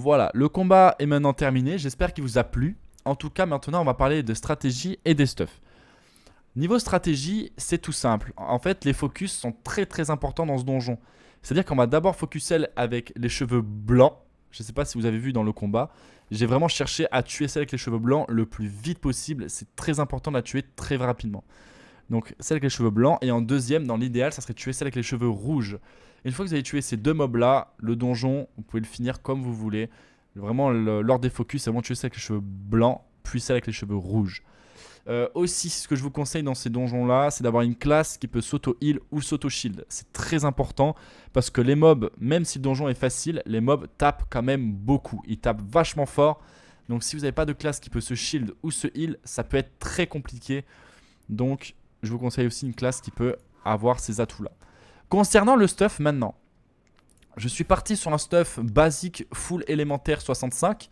Voilà, le combat est maintenant terminé. J'espère qu'il vous a plu. En tout cas, maintenant, on va parler de stratégie et des stuffs. Niveau stratégie, c'est tout simple. En fait, les focus sont très importants dans ce donjon. C'est-à-dire qu'on va d'abord focus celle avec les cheveux blancs. Je ne sais pas si vous avez vu dans le combat. J'ai vraiment cherché à tuer celle avec les cheveux blancs le plus vite possible. C'est très important de la tuer très rapidement. Donc celle avec les cheveux blancs. Et en deuxième, dans l'idéal, ça serait tuer celle avec les cheveux rouges. Une fois que vous avez tué ces deux mobs-là, le donjon, vous pouvez le finir comme vous voulez. Vraiment, l'ordre des focus, c'est vraiment tuer celle avec les cheveux blancs, puis celle avec les cheveux rouges. Aussi, ce que je vous conseille dans ces donjons-là, c'est d'avoir une classe qui peut s'auto-heal ou s'auto-shield. C'est très important parce que les mobs, même si le donjon est facile, les mobs tapent quand même beaucoup. Ils tapent vachement fort. Donc si vous n'avez pas de classe qui peut se shield ou se heal, ça peut être très compliqué. Donc je vous conseille aussi une classe qui peut avoir ces atouts-là. Concernant le stuff maintenant, je suis parti sur un stuff basique full élémentaire 65.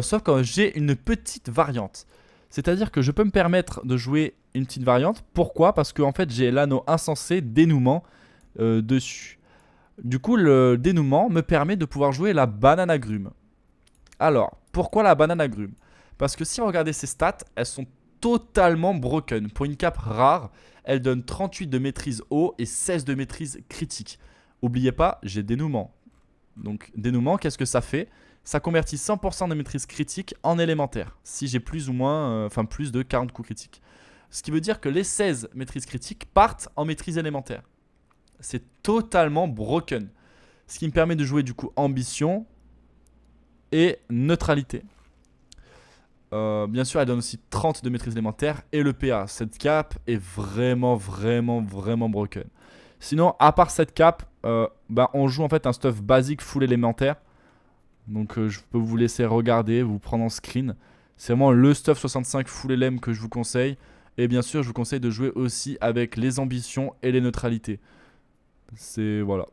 Sauf que j'ai une petite variante. C'est-à-dire que je peux me permettre de jouer une petite variante. Pourquoi? Parce qu'en fait j'ai l'anneau insensé dénouement dessus. Du coup le dénouement me permet de pouvoir jouer la banane agrume. Alors pourquoi la banane agrume? Parce que si vous regardez ses stats, elles sont totalement broken. Pour une cape rare, elle donne 38 de maîtrise haut et 16 de maîtrise critique. N'oubliez pas, j'ai dénouement. Donc dénouement, qu'est-ce que ça fait? Ça convertit 100% de maîtrise critique en élémentaire, si j'ai plus ou moins, plus de 40 coups critiques. Ce qui veut dire que les 16 maîtrises critiques partent en maîtrise élémentaire. C'est totalement broken. Ce qui me permet de jouer du coup ambition et neutralité. Bien sûr, elle donne aussi 30 de maîtrise élémentaire et le PA. Cette cape est vraiment broken. Sinon, à part cette cape, on joue en fait un stuff basique full élémentaire. Donc je peux vous laisser regarder, vous prendre en screen. C'est vraiment le stuff 65 full LM que je vous conseille. Et bien sûr, je vous conseille de jouer aussi avec les ambitions et les neutralités. C'est voilà.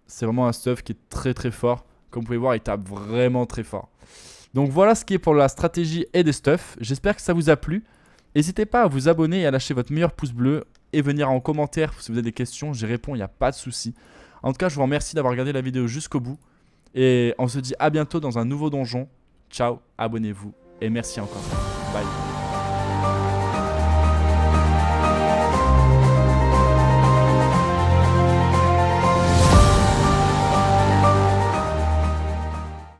C'est vraiment un stuff qui est très fort. Comme vous pouvez voir, il tape vraiment très fort. Donc voilà ce qui est pour la stratégie et des stuffs. J'espère que ça vous a plu. N'hésitez pas à vous abonner et à lâcher votre meilleur pouce bleu. Et venir en commentaire si vous avez des questions. J'y réponds, il n'y a pas de souci. En tout cas, je vous remercie d'avoir regardé la vidéo jusqu'au bout. Et on se dit à bientôt dans un nouveau donjon. Ciao, abonnez-vous et merci encore. Bye.